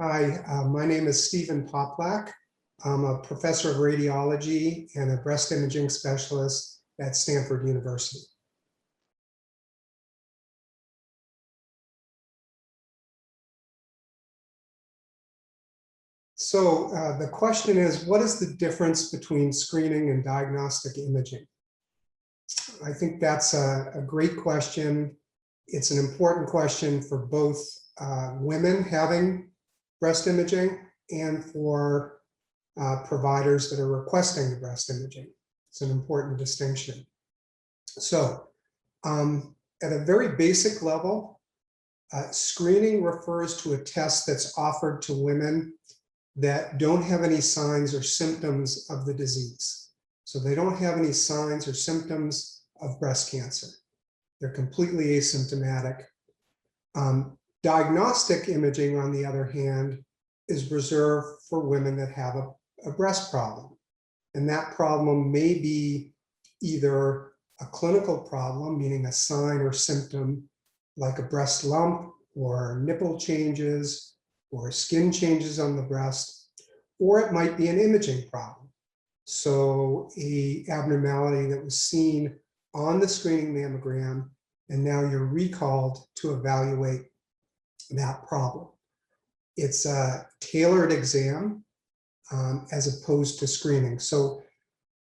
Hi, my name is Stephen Poplack. I'm a professor of radiology and a breast imaging specialist at Stanford University. So the question is, what is the difference between screening and diagnostic imaging? I think that's a great question. It's an important question for both women having breast imaging and for providers that are requesting the breast imaging. It's an important distinction. So at a very basic level, screening refers to a test that's offered to women that don't have any signs or symptoms of the disease. So they don't have any signs or symptoms of breast cancer. They're completely asymptomatic. Diagnostic imaging, on the other hand, is reserved for women that have a breast problem. And that problem may be either a clinical problem, meaning a sign or symptom like a breast lump or nipple changes or skin changes on the breast, or it might be an imaging problem. So an abnormality that was seen on the screening mammogram, and now you're recalled to evaluate that problem. It's a tailored exam as opposed to screening. So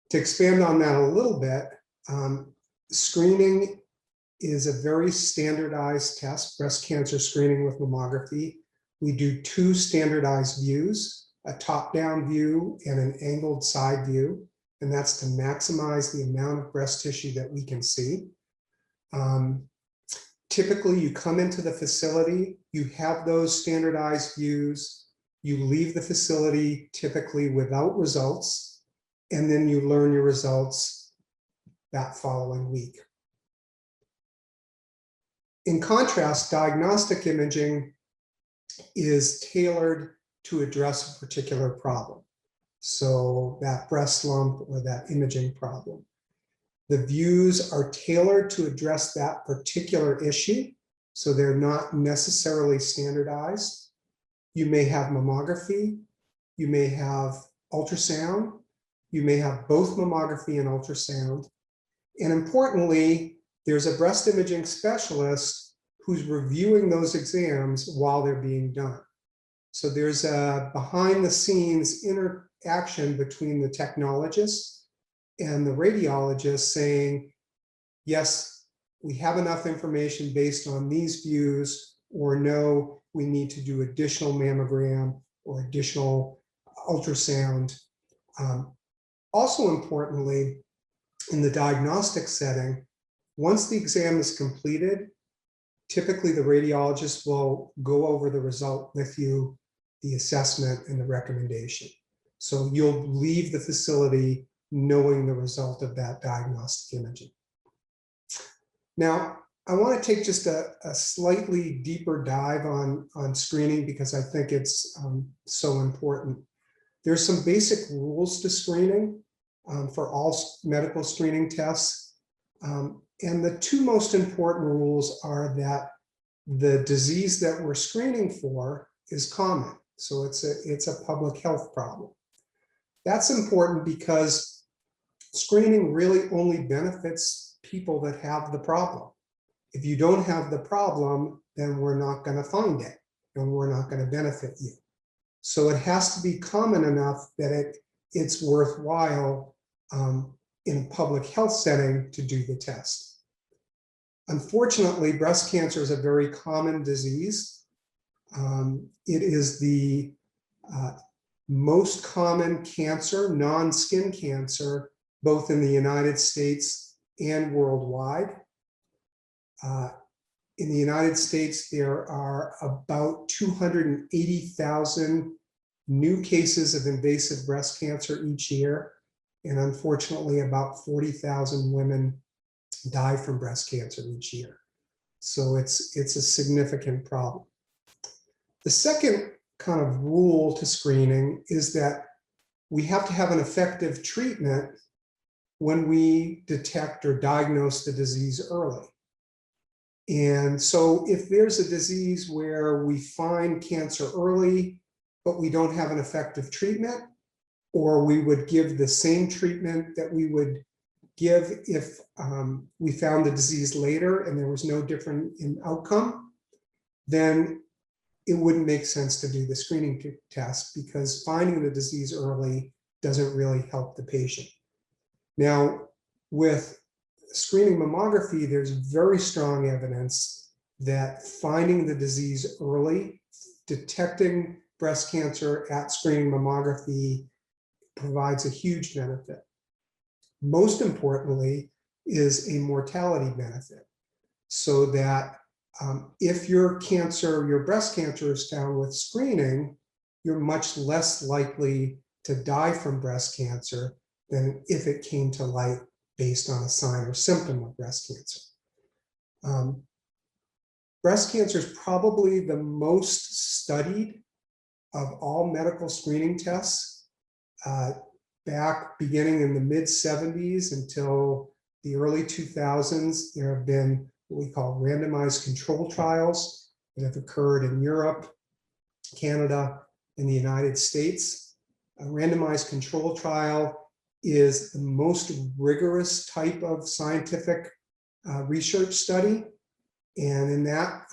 to expand on that a little bit, screening is a very standardized test, breast cancer screening with mammography. We do two standardized views, a top-down view and an angled side view, and that's to maximize the amount of breast tissue that we can see. Typically, you come into the facility, you have those standardized views, you leave the facility typically without results, and then you learn your results that following week. In contrast, diagnostic imaging is tailored to address a particular problem. So that breast lump or that imaging problem. The views are tailored to address that particular issue, so they're not necessarily standardized. You may have mammography, you may have ultrasound, you may have both mammography and ultrasound. And importantly, there's a breast imaging specialist who's reviewing those exams while they're being done. So there's a behind the scenes interaction between the technologist and the radiologist saying, yes, we have enough information based on these views, or no, we need to do additional mammogram or additional ultrasound. Also importantly, in the diagnostic setting, once the exam is completed, typically the radiologist will go over the result with you, the assessment and the recommendation. So you'll leave the facility knowing the result of that diagnostic imaging. Now, I want to take just a slightly deeper dive on screening because I think it's so important. There's some basic rules to screening for all medical screening tests. And the two most important rules are that the disease that we're screening for is common. So it's a public health problem. That's important because screening really only benefits people that have the problem. If you don't have the problem, then we're not going to find it and we're not going to benefit you. So it has to be common enough that it's worthwhile in a public health setting to do the test. Unfortunately, breast cancer is a very common disease. It is the most common cancer, non-skin cancer, both in the United States and worldwide. In the United States, there are about 280,000 new cases of invasive breast cancer each year. And unfortunately, about 40,000 women die from breast cancer each year. So it's a significant problem. The second kind of rule to screening is that we have to have an effective treatment when we detect or diagnose the disease early. And so if there's a disease where we find cancer early but we don't have an effective treatment, or we would give the same treatment that we would give if we found the disease later and there was no difference in outcome, then it wouldn't make sense to do the screening test, because finding the disease early doesn't really help the patient. Now, with screening mammography, there's very strong evidence that finding the disease early, detecting breast cancer at screening mammography, provides a huge benefit. Most importantly is a mortality benefit, so that if your breast cancer is found with screening, you're much less likely to die from breast cancer than if it came to light based on a sign or symptom of breast cancer. Breast cancer is probably the most studied of all medical screening tests. Back beginning in the mid-70s until the early 2000s, there have been what we call randomized control trials that have occurred in Europe, Canada, and the United States. A randomized control trial is the most rigorous type of scientific research study. And in that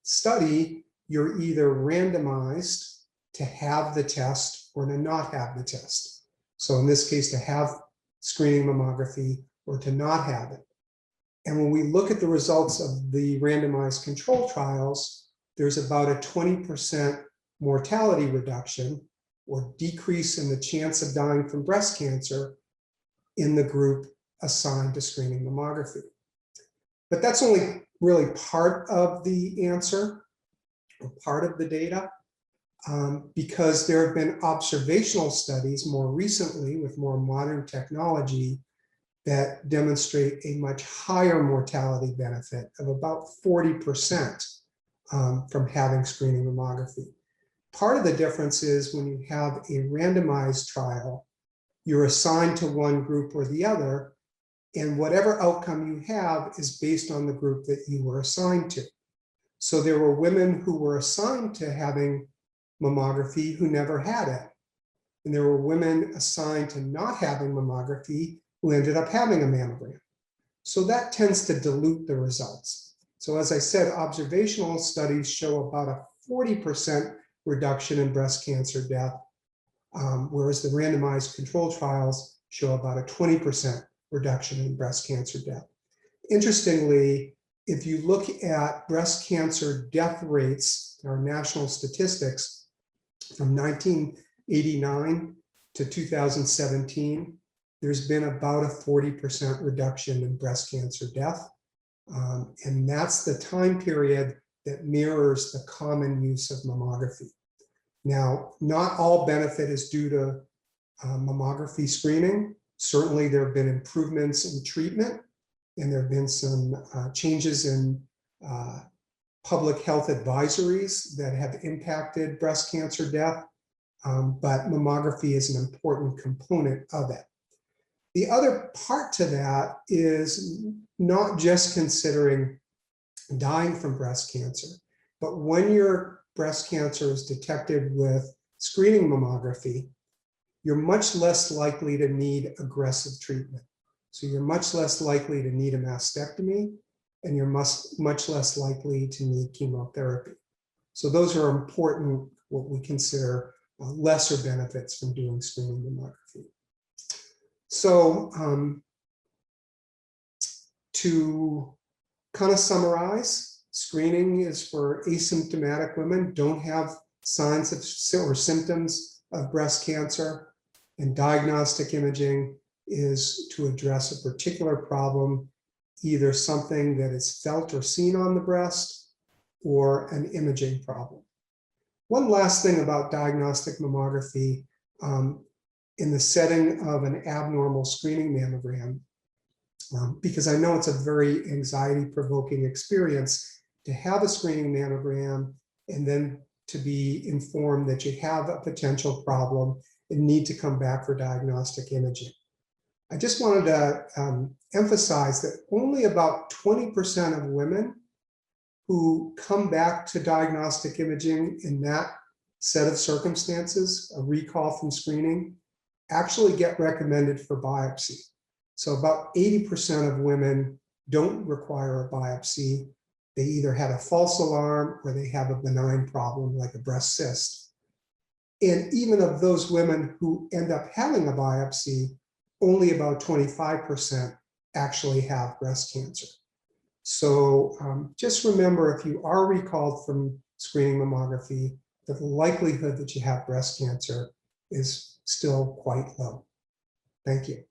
study, you're either randomized to have the test or to not have the test. So in this case, to have screening mammography or to not have it. And when we look at the results of the randomized control trials, there's about a 20% mortality reduction or decrease in the chance of dying from breast cancer in the group assigned to screening mammography. But that's only really part of the answer, or part of the data, because there have been observational studies more recently with more modern technology that demonstrate a much higher mortality benefit of about 40% from having screening mammography. Part of the difference is when you have a randomized trial, you're assigned to one group or the other, and whatever outcome you have is based on the group that you were assigned to. So there were women who were assigned to having mammography who never had it. And there were women assigned to not having mammography who ended up having a mammogram. So that tends to dilute the results. So as I said, observational studies show about a 40% reduction in breast cancer death, whereas the randomized control trials show about a 20% reduction in breast cancer death. Interestingly, if you look at breast cancer death rates, our national statistics from 1989 to 2017, there's been about a 40% reduction in breast cancer death. And that's the time period that mirrors the common use of mammography. Now, not all benefit is due to mammography screening. Certainly, there have been improvements in treatment, and there have been some changes in public health advisories that have impacted breast cancer death, but mammography is an important component of it. The other part to that is not just considering dying from breast cancer, but when your breast cancer is detected with screening mammography, you're much less likely to need aggressive treatment. So you're much less likely to need a mastectomy, and you're much less likely to need chemotherapy. So those are important, what we consider lesser benefits from doing screening mammography. So to kind of summarize, screening is for asymptomatic women, don't have signs of or symptoms of breast cancer, and diagnostic imaging is to address a particular problem, either something that is felt or seen on the breast or an imaging problem. One last thing about diagnostic mammography, in the setting of an abnormal screening mammogram, because I know it's a very anxiety-provoking experience to have a screening mammogram and then to be informed that you have a potential problem and need to come back for diagnostic imaging. I just wanted to emphasize that only about 20% of women who come back to diagnostic imaging in that set of circumstances, a recall from screening, actually get recommended for biopsy. So about 80% of women don't require a biopsy. They either had a false alarm or they have a benign problem like a breast cyst. And even of those women who end up having a biopsy, only about 25% actually have breast cancer. So just remember, if you are recalled from screening mammography, the likelihood that you have breast cancer is still quite low. Thank you.